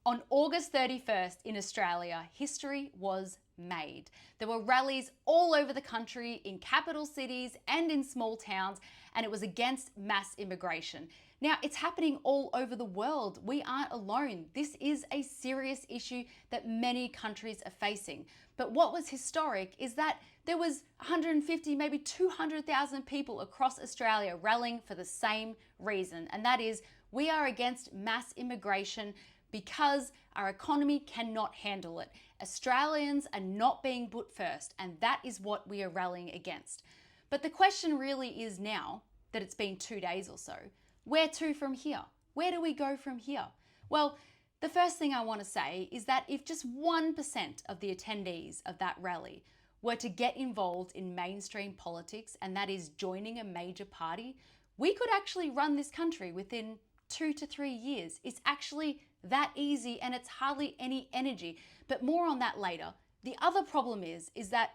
On August 31st in Australia, history was made. There were rallies all over the country, in capital cities and in small towns, and it was against mass immigration. Now, it's happening all over the world. We aren't alone. This is a serious issue that many countries are facing. But what was historic is that there was 150, maybe 200,000 people across Australia rallying for the same reason, and that is we are against mass immigration because our economy cannot handle it. Australians are not being put first, and that is what we are rallying against. But the question really is now that it's been 2 days or so, where to from here? Where do we go from here? Well, the first thing I want to say is that if just 1% of the attendees of that rally were to get involved in mainstream politics, and that is joining a major party, we could actually run this country within 2 to 3 years. It's actually that easy, and it's hardly any energy. But more on that later. The other problem is that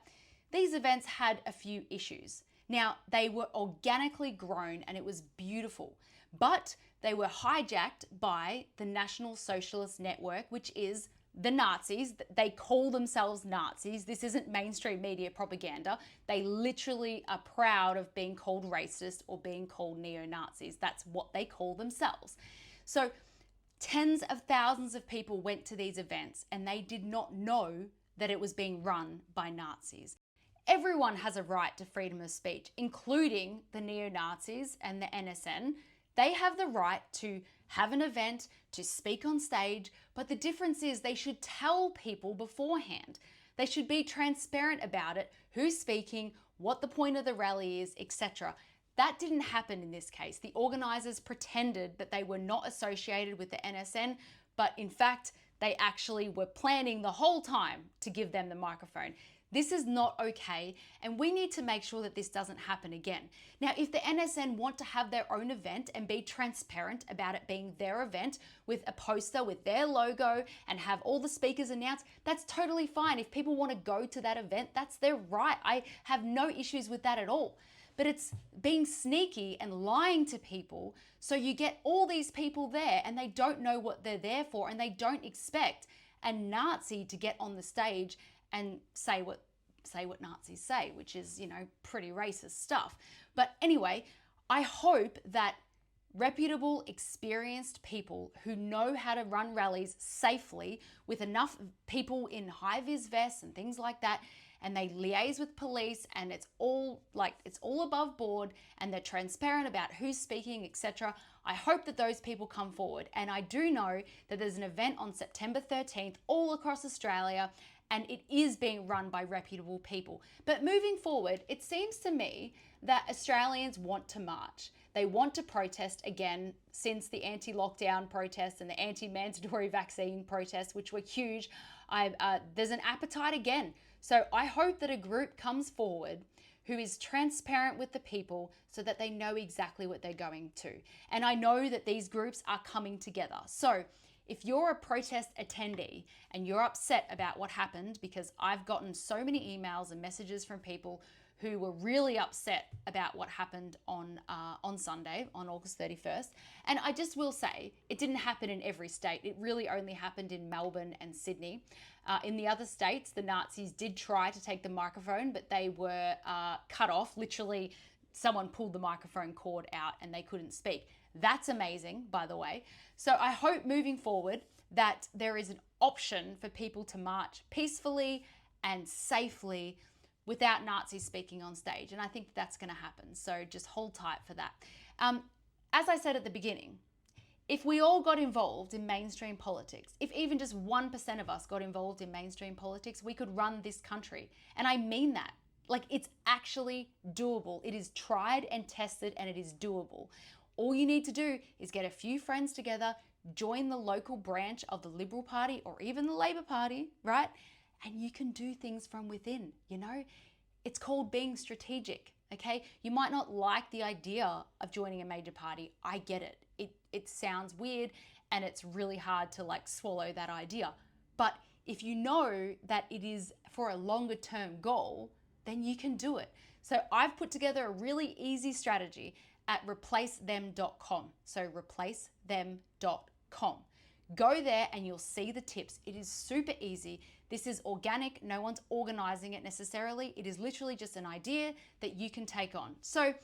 these events had a few issues. Now, they were organically grown and it was beautiful, but they were hijacked by the National Socialist Network, which is the Nazis. They call themselves Nazis. This isn't mainstream media propaganda. They literally are proud of being called racist or being called neo-Nazis. That's what they call themselves. So tens of thousands of people went to these events and they did not know that it was being run by Nazis. Everyone has a right to freedom of speech, including the neo-Nazis and the NSN. They have the right to have an event, to speak on stage, but the difference is they should tell people beforehand. They should be transparent about it, who's speaking, what the point of the rally is, etc. That didn't happen in this case. The organisers pretended that they were not associated with the NSN, but in fact, they actually were planning the whole time to give them the microphone. This is not okay, and we need to make sure that this doesn't happen again. Now, if the NSN want to have their own event and be transparent about it being their event with a poster with their logo and have all the speakers announced, that's totally fine. If people want to go to that event, that's their right. I have no issues with that at all. But it's being sneaky and lying to people, so you get all these people there and they don't know what they're there for, and they don't expect a Nazi to get on the stage and say what Nazis say, which is, pretty racist stuff. But anyway, I hope that reputable, experienced people who know how to run rallies safely with enough people in high-vis vests and things like that, and they liaise with police, and it's all above board, and they're transparent about who's speaking, etc. I hope that those people come forward. And I do know that there's an event on September 13th all across Australia, and it is being run by reputable people. But moving forward, it seems to me that Australians want to march. They want to protest again since the anti-lockdown protests and the anti-mandatory vaccine protests, which were huge. There's an appetite again. So I hope that a group comes forward who is transparent with the people so that they know exactly what they're going to. And I know that these groups are coming together. So if you're a protest attendee and you're upset about what happened, because I've gotten so many emails and messages from people who were really upset about what happened on Sunday, on August 31st. And I just will say, it didn't happen in every state. It really only happened in Melbourne and Sydney. In the other states, the Nazis did try to take the microphone, but they were cut off. Literally, someone pulled the microphone cord out and they couldn't speak. That's amazing, by the way. So I hope moving forward that there is an option for people to march peacefully and safely without Nazis speaking on stage. And I think that's going to happen. So just hold tight for that. As I said at the beginning, if we all got involved in mainstream politics, if even just 1% of us got involved in mainstream politics, we could run this country. And I mean that. Like, it's actually doable. It is tried and tested, and it is doable. All you need to do is get a few friends together, join the local branch of the Liberal Party or even the Labor Party, right? And you can do things from within, It's called being strategic, okay? You might not like the idea of joining a major party. I get it. It sounds weird and it's really hard to swallow that idea. But if you know that it is for a longer term goal, then you can do it. So I've put together a really easy strategy at replacethem.com. So replacethem.com. Go there and you'll see the tips. It is super easy. This is organic. No one's organizing it necessarily. It is literally just an idea that you can take on. So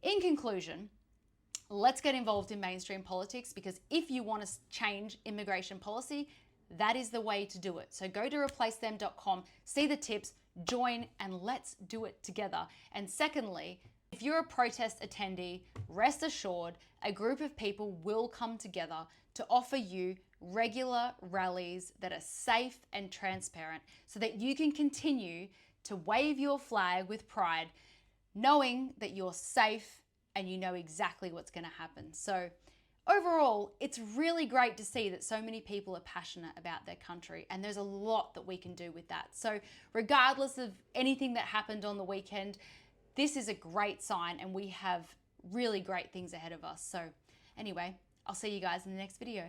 in conclusion, let's get involved in mainstream politics, because if you want to change immigration policy, that is the way to do it. So go to replacethem.com, see the tips, join, and let's do it together. And secondly, if you're a protest attendee, rest assured a group of people will come together to offer you regular rallies that are safe and transparent so that you can continue to wave your flag with pride, knowing that you're safe and you know exactly what's going to happen. So overall, it's really great to see that so many people are passionate about their country, and there's a lot that we can do with that. So regardless of anything that happened on the weekend, this is a great sign and we have really great things ahead of us. So anyway, I'll see you guys in the next video.